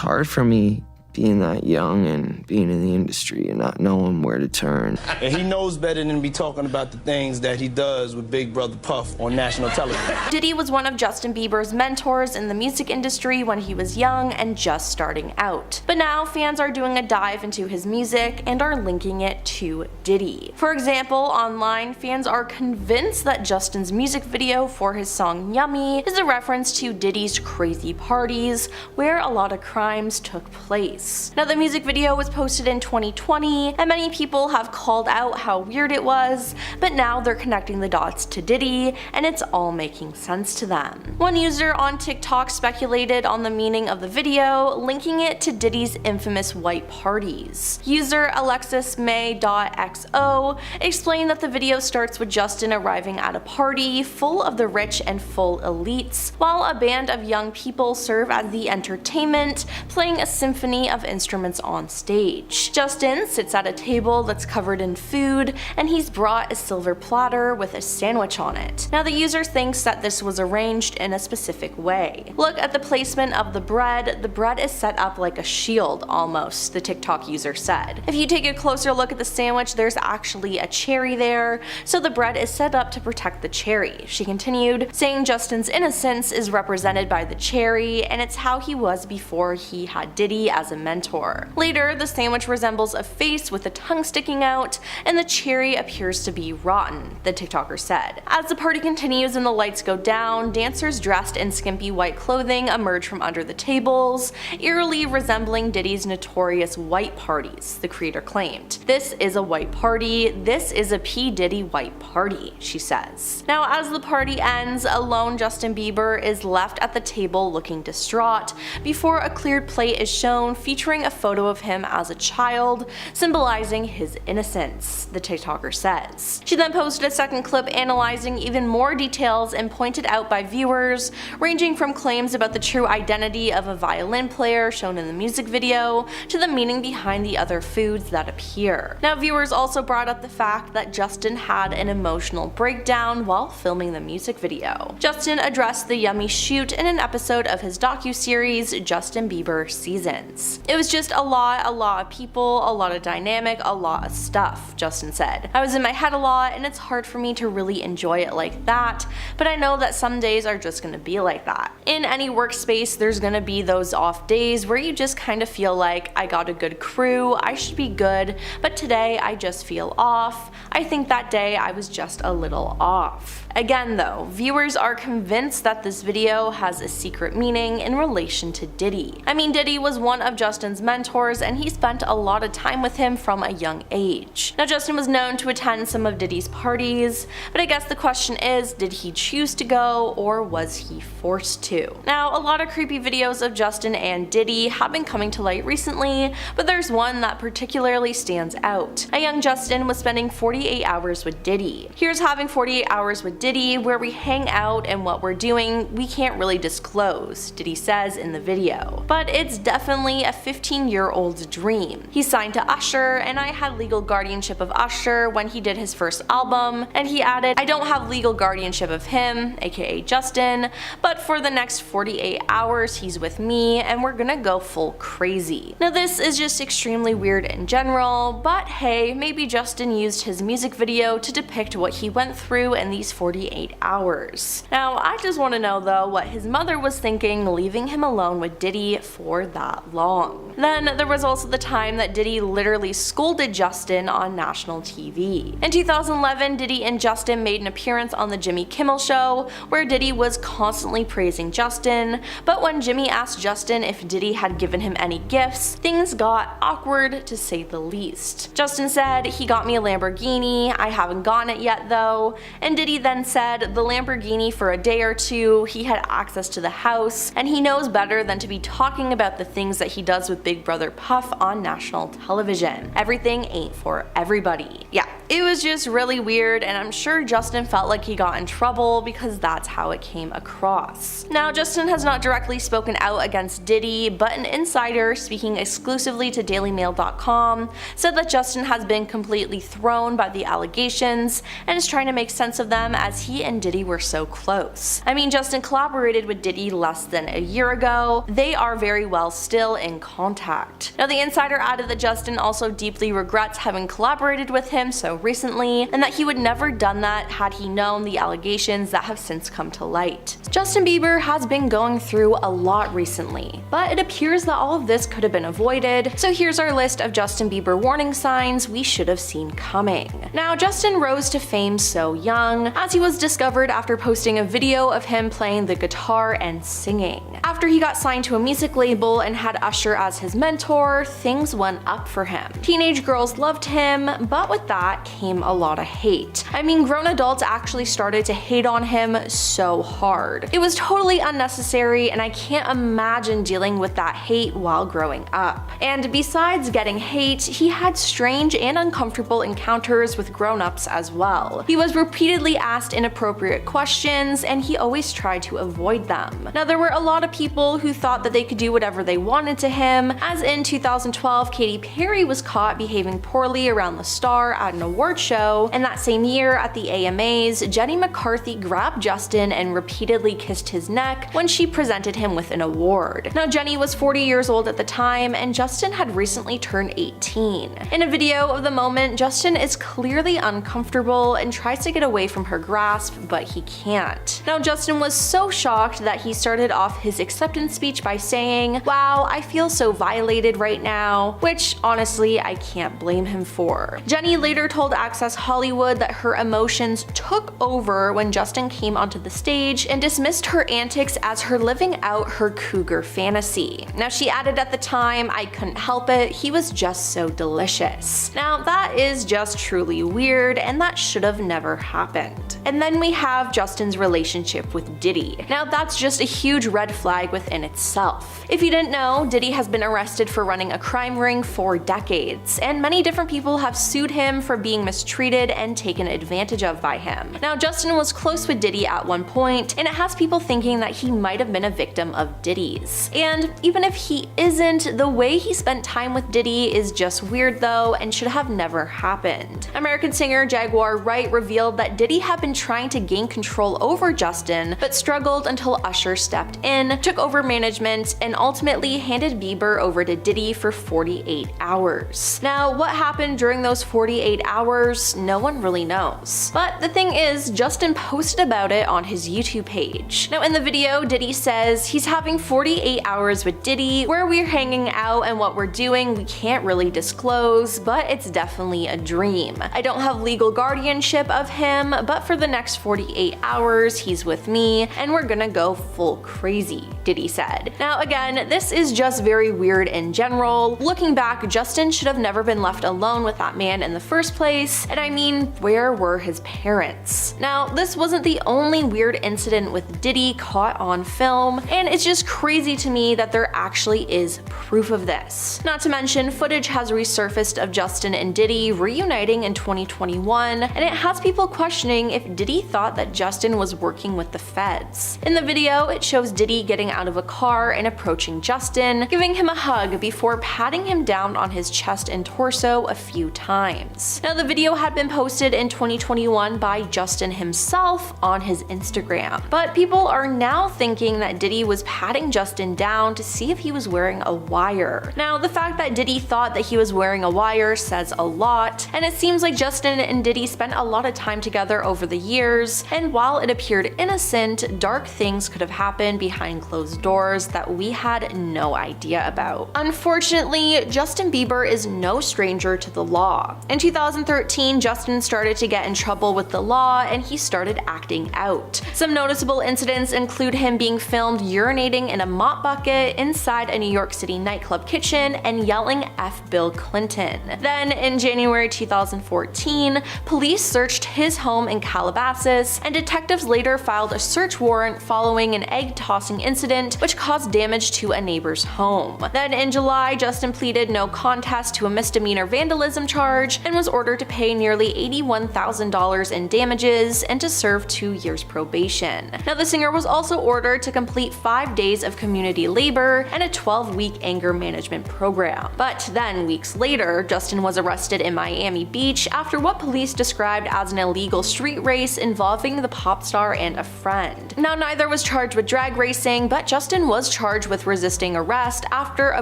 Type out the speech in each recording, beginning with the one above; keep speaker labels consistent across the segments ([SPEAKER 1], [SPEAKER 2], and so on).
[SPEAKER 1] hard for me being that young and being in the industry and not knowing where to turn.
[SPEAKER 2] And he knows better than to be talking about the things that he does with Big Brother Puff on national television.
[SPEAKER 3] Diddy was one of Justin Bieber's mentors in the music industry when he was young and just starting out. But now fans are doing a dive into his music and are linking it to Diddy. For example, online fans are convinced that Justin's music video for his song Yummy is a reference to Diddy's crazy parties where a lot of crimes took place. Now, the music video was posted in 2020 and many people have called out how weird it was, but now they're connecting the dots to Diddy and it's all making sense to them. One user on TikTok speculated on the meaning of the video, linking it to Diddy's infamous white parties. User AlexisMay.xo explained that the video starts with Justin arriving at a party full of the rich and full elites, while a band of young people serve as the entertainment, playing a symphony of instruments on stage. Justin sits at a table that's covered in food, and he's brought a silver platter with a sandwich on it. Now, the user thinks that this was arranged in a specific way. Look at the placement of the bread. The bread is set up like a shield almost, the TikTok user said. If you take a closer look at the sandwich, there's actually a cherry there, so the bread is set up to protect the cherry. She continued, saying Justin's innocence is represented by the cherry, and it's how he was before he had Diddy as a mentor. Later, the sandwich resembles a face with a tongue sticking out, and the cherry appears to be rotten, the TikToker said. As the party continues and the lights go down, dancers dressed in skimpy white clothing emerge from under the tables, eerily resembling Diddy's notorious white parties, the creator claimed. "This is a white party. This is a P. Diddy white party," she says. Now, as the party ends, a lone Justin Bieber is left at the table looking distraught before a cleared plate is shown featuring a photo of him as a child, symbolizing his innocence, the TikToker says. She then posted a second clip analyzing even more details and pointed out by viewers, ranging from claims about the true identity of a violin player shown in the music video to the meaning behind the other foods that appear. Now, viewers also brought up the fact that Justin had an emotional breakdown while filming the music video. Justin addressed the Yummy shoot in an episode of his docuseries Justin Bieber Seasons. "It was just a lot of people, a lot of dynamic, a lot of stuff," Justin said. "I was in my head a lot and it's hard for me to really enjoy it like that, but I know that some days are just gonna be like that. In any workspace, there's gonna be those off days where you just kind of feel like, I got a good crew, I should be good, but today I just feel off. I think that day I was just a little off." Again though, viewers are convinced that this video has a secret meaning in relation to Diddy. I mean, Diddy was one of Justin's mentors and he spent a lot of time with him from a young age. Now, Justin was known to attend some of Diddy's parties, but I guess the question is, did he choose to go or was he forced to? Now, a lot of creepy videos of Justin and Diddy have been coming to light recently, but there's one that particularly stands out. A young Justin was spending 48 hours with Diddy. Here's having 48 hours with Diddy where we hang out and what we're doing we can't really disclose, Diddy says in the video. But it's definitely a 15-year-old's dream. He signed to Usher and I had legal guardianship of Usher when he did his first album, and he added, "I don't have legal guardianship of him, aka Justin, but for the next 48 hours he's with me and we're gonna go full crazy." Now, this is just extremely weird in general, but hey, maybe Justin used his music video to depict what he went through in these 48 hours. Now, I just want to know though what his mother was thinking leaving him alone with Diddy for that long. Then there was also the time that Diddy literally scolded Justin on national TV. In 2011, Diddy and Justin made an appearance on the Jimmy Kimmel Show where Diddy was constantly praising Justin, but when Jimmy asked Justin if Diddy had given him any gifts, things got awkward to say the least. Justin said, "He got me a Lamborghini, I haven't gotten it yet though," and Diddy then said the Lamborghini for a day or two, he had access to the house, and he knows better than to be talking about the things that he does with Big Brother Puff on national television. Everything ain't for everybody. Yeah, It was just really weird, and I'm sure Justin felt like he got in trouble because that's how it came across. Now, Justin has not directly spoken out against Diddy, but an insider speaking exclusively to dailymail.com said that Justin has been completely thrown by the allegations and is trying to make sense of them as he and Diddy were so close. I mean, Justin collaborated with Diddy less than a year ago. They are very well still in contact. Now, the insider added that Justin also deeply regrets having collaborated with him so recently, and that he would never done that had he known the allegations that have since come to light. Justin Bieber has been going through a lot recently, but it appears that all of this could have been avoided, so here's our list of Justin Bieber warning signs we should have seen coming. Now, Justin rose to fame so young, as he was discovered after posting a video of him playing the guitar and singing. After he got signed to a music label and had Usher as his mentor, things went up for him. Teenage girls loved him, but with that came a lot of hate. I mean, grown adults actually started to hate on him so hard. It was totally unnecessary, and I can't imagine dealing with that hate while growing up. And besides getting hate, he had strange and uncomfortable encounters with grown-ups as well. He was repeatedly asked inappropriate questions, and he always tried to avoid them. Now, there were a lot of people who thought that they could do whatever they wanted to him, as in 2012, Katy Perry was caught behaving poorly around the star at an award show, and that same year at the AMAs, Jenny McCarthy grabbed Justin and repeatedly kissed his neck when she presented him with an award. Now, Jenny was 40 years old at the time, and Justin had recently turned 18. In a video of the moment, Justin is clearly uncomfortable and tries to get away from her grasp, but he can't. Now, Justin was so shocked that he started off his acceptance speech by saying, "Wow, I feel so violated right now," which honestly I can't blame him for. Jenny later told Access Hollywood that her emotions took over when Justin came onto the stage and dismissed her antics as her living out her cougar fantasy. Now, she added at the time, "I couldn't help it, he was just so delicious." Now, that is just truly weird, and that should have never happened. And then we have Justin's relationship with Diddy. Now, that's just a huge red flag within itself. If you didn't know, Diddy has been arrested for running a crime ring for decades, and many different people have sued him for being mistreated and taken advantage of by him. Now, Justin was close with Diddy at one point, and it has people thinking that he might have been a victim of Diddy's. And even if he isn't, the way he spent time with Diddy is just weird though, and should have never happened. American singer Jaguar Wright revealed that Diddy had been trying to gain control over Justin, but struggled until Usher stepped in, took over management, and ultimately handed Bieber over to Diddy for 48 hours. Now, what happened during those 48 hours, no one really knows. But the thing is, Justin posted about it on his YouTube page. Now, in the video, Diddy says he's having 48 hours with Diddy, where we're hanging out and what we're doing we can't really disclose, but it's definitely a dream. I don't have legal guardianship of him, but for the next 48 hours, he's with me, and we're gonna go full crazy, Diddy said. Now, again, this is just very weird in general. Looking back, Justin should have never been left alone with that man in the first place, and I mean, where were his parents? Now, this wasn't the only weird incident with Diddy caught on film, and it's just crazy to me that there actually is proof of this. Not to mention, footage has resurfaced of Justin and Diddy reuniting in 2021, and it has people questioning if Diddy thought that Justin was working with the feds. In the video, it shows Diddy getting out of a car and approaching Justin, giving him a hug before patting him down on his chest and torso a few times. Now, the video had been posted in 2021 by Justin himself on his Instagram, but people are now thinking that Diddy was patting Justin down to see if he was wearing a wire. Now, the fact that Diddy thought that he was wearing a wire says a lot, and it seems like Justin and Diddy spent a lot of time together over the years, and while it appeared innocent, dark things could have happened behind closed doors that we had no idea about. Unfortunately, Justin Bieber is no stranger to the law. In 2013, Justin started to get in trouble with the law, and he started acting out. Some noticeable incidents include him being filmed urinating in a mop bucket inside a New York City nightclub kitchen and yelling "F Bill Clinton." Then, in January 2014, police searched his home in Calabasas, and detectives later filed a search warrant following an egg-tossing incident which caused damage to a neighbor's home. Then in July, Justin pleaded no contest to a misdemeanor vandalism charge and was ordered to pay nearly $81,000 in damages and to serve 2 years probation. Now, the singer was also ordered to complete 5 days of community labor and a 12-week anger management program. But then, weeks later, Justin was arrested in Miami Beach after what police described as an illegal street race involving the pop star and a friend. Now, neither was charged with drag racing, but Justin was charged with resisting arrest after a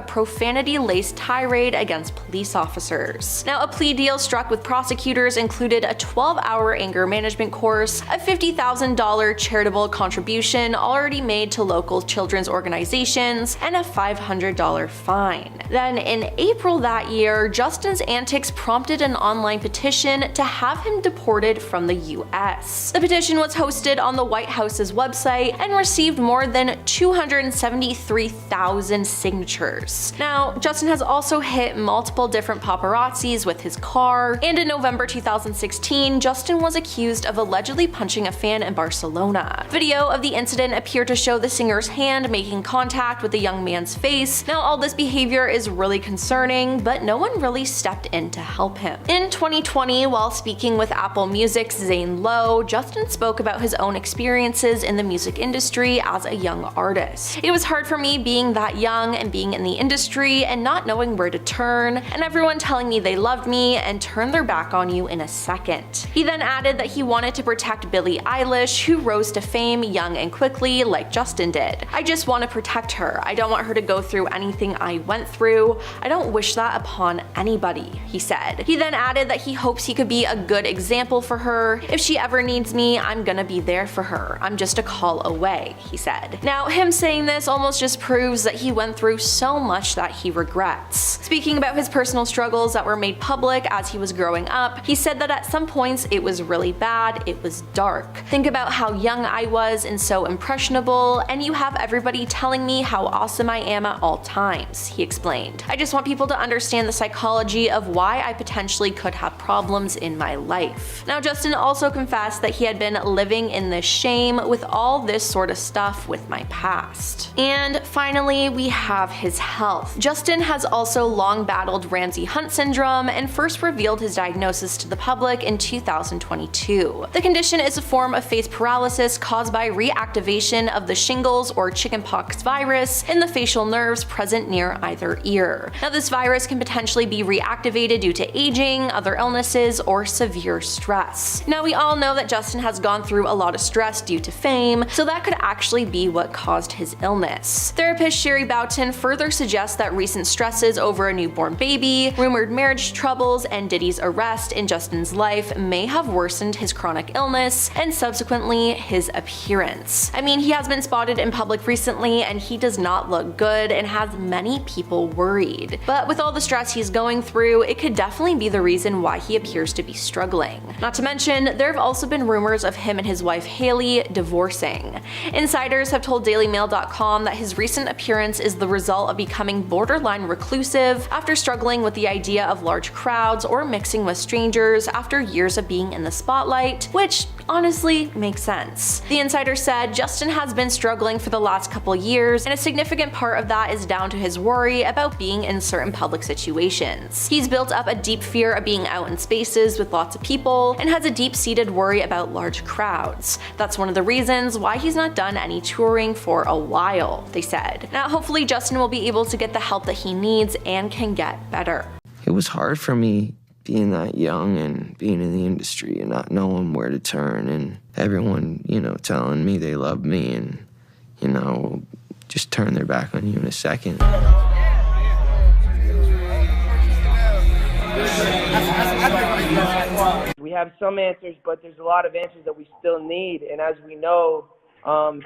[SPEAKER 3] profanity-laced tirade against police officers. Now, a plea deal struck with prosecutors included a 12-hour anger management course, a $50,000 charitable contribution already made to local children's organizations, and a $500 fine. Then, in April that year, Justin's antics prompted an online petition to have him deported from the US. The petition was hosted on the White House's website and received more than 273,000 signatures. Now, Justin has also hit multiple different paparazzis with his car, and in November 2016, Justin was accused of allegedly punching a fan in Barcelona. Video of the incident appeared to show the singer's hand making contact with the young man's face. Now, all this behavior is really concerning, but no one really stepped in to help him. In 2020, while speaking with Apple Music's Zane Lowe, Justin spoke about his own experiences in the music industry as a young artist. "It was hard for me being that young and being in the industry and not knowing where to turn, and everyone telling me they loved me and turned their back on you in a second." He then added that he wanted to protect Billie Eilish, who rose to fame young and quickly like Justin did. "I just want to protect her. I don't want her to go through anything I went through. I don't wish that upon anybody," he said. He then added that he hopes he could be a good example for her. "If she ever needs me, I'm gonna be there for her. I'm just a call away," he said. Now, him saying this almost just proves that he went through so much that he regrets. Speaking about his personal struggles that were made public as he was growing up, he said that at some points it was really bad, it was dark. "Think about how young I was and so impressionable, and you have everybody telling me how awesome I am at all times," he explained. "I just want people to understand the psychology of why I potentially could have problems in my life." Now, Justin also confessed that he had been living in this shame with all this sort of stuff with my past. And finally, we have his health. Justin has also long battled Ramsay-Hunt syndrome and first revealed his diagnosis to the public in 2022. The condition is a form of face paralysis caused by reactivation of the shingles or chickenpox virus in the facial nerves present near either ear. Now, this virus can potentially be reactivated due to aging, other illnesses, or severe stress. Now, we all know that Justin has gone through a lot of stress due to fame, so that could actually be what caused his illness. Therapist Sherry Boughton further suggests that recent stresses over a newborn baby, rumored marriage troubles, and Diddy's arrest in Justin's life may have worsened his chronic illness and subsequently his appearance. I mean, he has been spotted in public recently and he does not look good and has many people worried. But with all the stress he's going through, it could definitely be the reason why he appears to be struggling. Not to mention, there have also been rumors of him and his wife Hailey divorcing. Insiders have told DailyMail.com that his recent appearance is the result of becoming borderline reclusive after struggling with the idea of large crowds or mixing with strangers after years of being in the spotlight, which honestly makes sense. The insider said Justin has been struggling for the last couple years, and a significant part of that is down to his worry about being in certain public situations. He's built up a deep fear of being out in spaces with lots of people and has a deep-seated worry about large crowds. That's one of the reasons why he's not done any touring for a while, they said. Now, hopefully Justin will be able to get the help that he needs and can get better.
[SPEAKER 1] It was hard for me being that young and being in the industry and not knowing where to turn, and everyone, telling me they love me and, just turn their back on you in a second.
[SPEAKER 4] We have some answers, but there's a lot of answers that we still need, and as we know,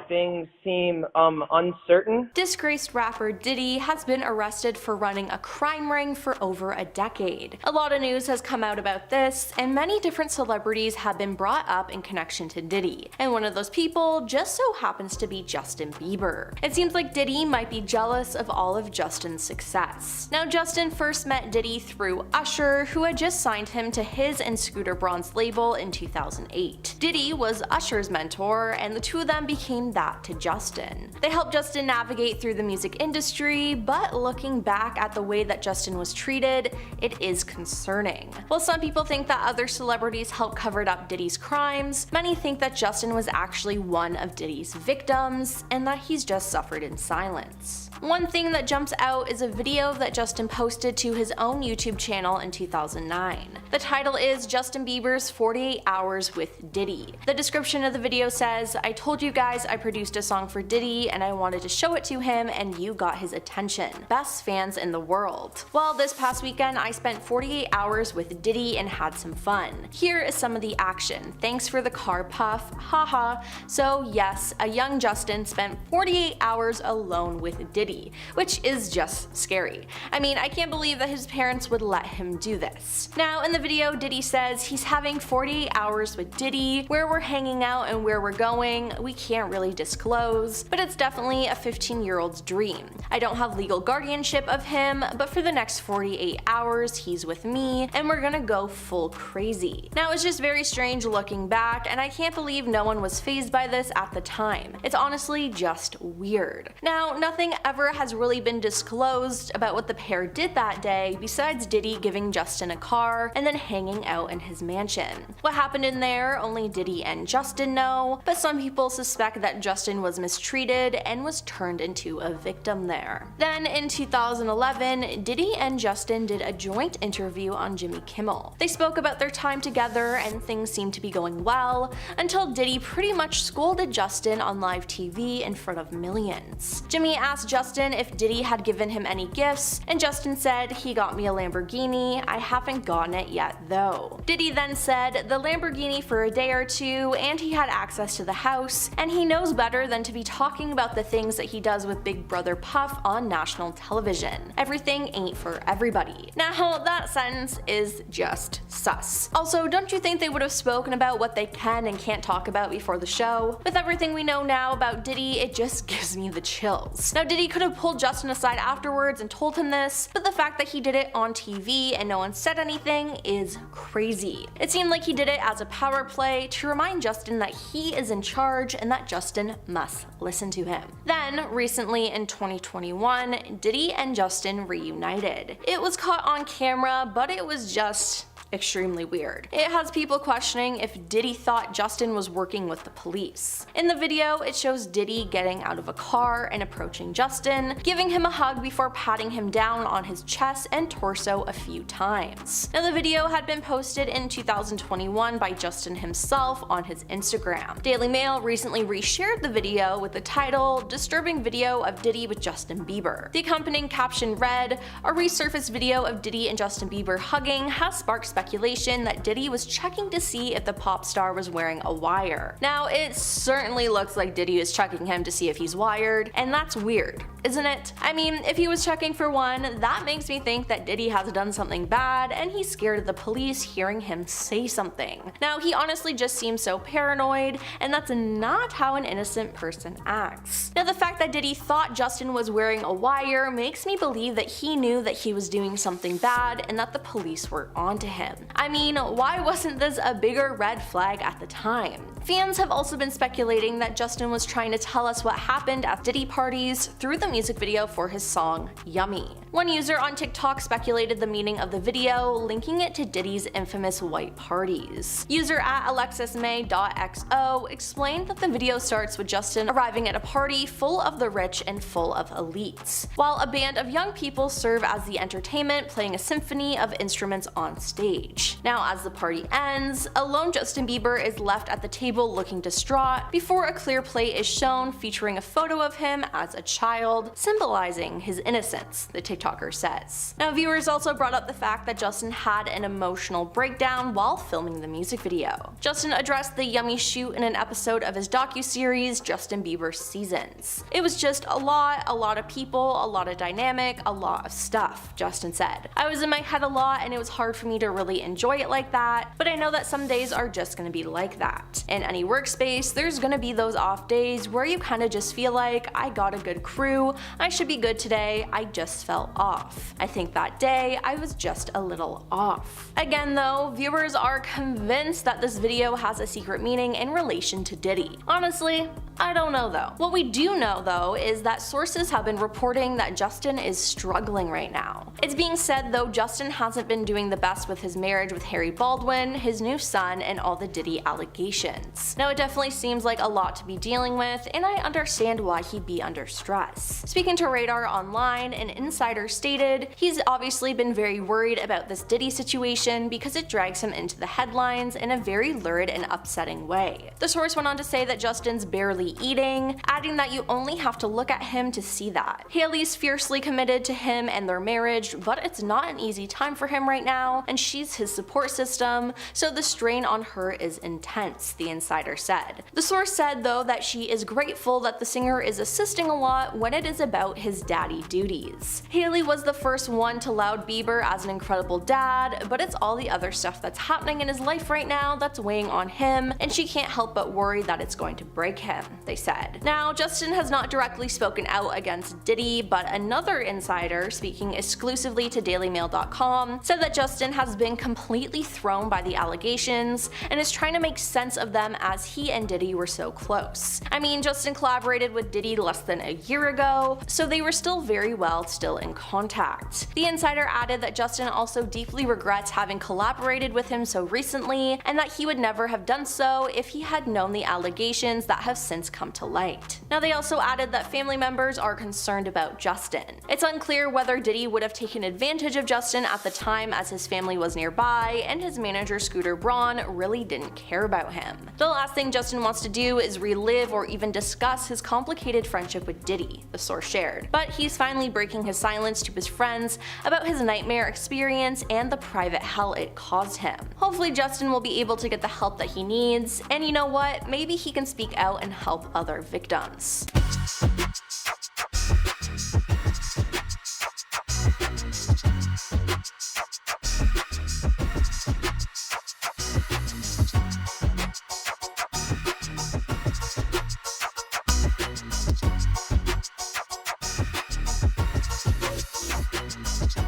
[SPEAKER 4] things seem uncertain.
[SPEAKER 3] Disgraced rapper Diddy has been arrested for running a crime ring for over a decade. A lot of news has come out about this, and many different celebrities have been brought up in connection to Diddy. And one of those people just so happens to be Justin Bieber. It seems like Diddy might be jealous of all of Justin's success. Now, Justin first met Diddy through Usher, who had just signed him to his and Scooter Braun's label in 2008. Diddy was Usher's mentor, and the two of them them became that to Justin. They helped Justin navigate through the music industry, but looking back at the way that Justin was treated, it is concerning. While some people think that other celebrities helped cover up Diddy's crimes, many think that Justin was actually one of Diddy's victims, and that he's just suffered in silence. One thing that jumps out is a video that Justin posted to his own YouTube channel in 2009. The title is Justin Bieber's 48 Hours with Diddy. The description of the video says, "I told you guys I produced a song for Diddy and I wanted to show it to him and you got his attention. Best fans in the world. Well, this past weekend I spent 48 hours with Diddy and had some fun. Here is some of the action. Thanks for the car puff, haha." So yes, a young Justin spent 48 hours alone with Diddy, which is just scary. I mean, I can't believe that his parents would let him do this. Now, in the video, Diddy says he's having 48 hours with Diddy. Where we're hanging out and where we're going, we can't really disclose, but it's definitely a 15-year-old's dream. I don't have legal guardianship of him, but for the next 48 hours, he's with me, and we're gonna go full crazy. Now, it's just very strange looking back, and I can't believe no one was fazed by this at the time. It's honestly just weird. Now, nothing ever has really been disclosed about what the pair did that day, besides Diddy giving Justin a car and then hanging out in his mansion. What happened in there, only Diddy and Justin know, but some people suspect that Justin was mistreated and was turned into a victim there. Then in 2011, Diddy and Justin did a joint interview on Jimmy Kimmel. They spoke about their time together and things seemed to be going well, until Diddy pretty much scolded Justin on live TV in front of millions. Jimmy asked Justin if Diddy had given him any gifts, and Justin said, "He got me a Lamborghini, I haven't gotten it yet though." Diddy then said, "The Lamborghini for a day or two, and he had access to the house, and he knows better than to be talking about the things that he does with Big Brother Puff on national television. Everything ain't for everybody." Now, that sentence is just sus. Also, don't you think they would have spoken about what they can and can't talk about before the show? With everything we know now about Diddy, it just gives me the chills. Now, Diddy could have pulled Justin aside afterwards and told him this, but the fact that he did it on TV and no one said anything is crazy. It seemed like he did it as a power play to remind Justin that he is in charge and that Justin must listen to him. Then, recently in 2021, Diddy and Justin reunited. It was caught on camera, but it was just extremely weird. It has people questioning if Diddy thought Justin was working with the police. In the video, it shows Diddy getting out of a car and approaching Justin, giving him a hug before patting him down on his chest and torso a few times. Now, the video had been posted in 2021 by Justin himself on his Instagram. Daily Mail recently reshared the video with the title, "Disturbing Video of Diddy with Justin Bieber." The accompanying caption read, "A resurfaced video of Diddy and Justin Bieber hugging has sparked speculation that Diddy was checking to see if the pop star was wearing a wire." Now, it certainly looks like Diddy is checking him to see if he's wired, and that's weird, isn't it? I mean, if he was checking for one, that makes me think that Diddy has done something bad and he's scared of the police hearing him say something. Now, he honestly just seems so paranoid, and that's not how an innocent person acts. Now, the fact that Diddy thought Justin was wearing a wire makes me believe that he knew that he was doing something bad and that the police were onto him. I mean, why wasn't this a bigger red flag at the time? Fans have also been speculating that Justin was trying to tell us what happened at Diddy parties through the music video for his song Yummy. One user on TikTok speculated the meaning of the video, linking it to Diddy's infamous white parties. User at alexismay.xo explained that the video starts with Justin arriving at a party full of the rich and full of elites, while a band of young people serve as the entertainment, playing a symphony of instruments on stage. Now, as the party ends, a lone Justin Bieber is left at the table looking distraught before a clear plate is shown featuring a photo of him as a child, symbolizing his innocence, the TikToker says. Now, viewers also brought up the fact that Justin had an emotional breakdown while filming the music video. Justin addressed the Yummy shoot in an episode of his docuseries Justin Bieber Seasons. "It was just a lot of people, a lot of dynamic, a lot of stuff," Justin said. "I was in my head a lot and it was hard for me to really enjoy it like that, but I know that some days are just gonna be like that. In any workspace, there's gonna be those off days where you kinda just feel like, I got a good crew, I should be good today, I just felt off. I think that day, I was just a little off. Again though, viewers are convinced that this video has a secret meaning in relation to Diddy. Honestly, I don't know though. What we do know though is that sources have been reporting that Justin is struggling right now. It's being said though Justin hasn't been doing the best with his marriage with Harry Baldwin, his new son, and all the Diddy allegations. Now it definitely seems like a lot to be dealing with, and I understand why he'd be under stress. Speaking to Radar Online, an insider stated he's obviously been very worried about this Diddy situation because it drags him into the headlines in a very lurid and upsetting way. The source went on to say that Justin's barely eating, adding that you only have to look at him to see that. Hailey's fiercely committed to him and their marriage, but it's not an easy time for him right now, and she's his support system, so the strain on her is intense, the insider said. The source said though that she is grateful that the singer is assisting a lot when it is about his daddy duties. Hailey was the first one to laud Bieber as an incredible dad, but it's all the other stuff that's happening in his life right now that's weighing on him, and she can't help but worry that it's going to break him, they said. Now, Justin has not directly spoken out against Diddy, but another insider, speaking exclusively to DailyMail.com, said that Justin has been completely thrown by the allegations and is trying to make sense of them as he and Diddy were so close. I mean, Justin collaborated with Diddy less than a year ago, so they were still very well still in contact. The insider added that Justin also deeply regrets having collaborated with him so recently, and that he would never have done so if he had known the allegations that have since come to light. Now they also added that family members are concerned about Justin. It's unclear whether Diddy would have taken advantage of Justin at the time as his family was nearby, and his manager Scooter Braun really didn't care about him. The last thing Justin wants to do is relive or even discuss his complicated friendship with Diddy, the source shared. But he's finally breaking his silence to his friends about his nightmare experience and the private hell it caused him. Hopefully Justin will be able to get the help that he needs, and you know what, maybe he can speak out and help other victims.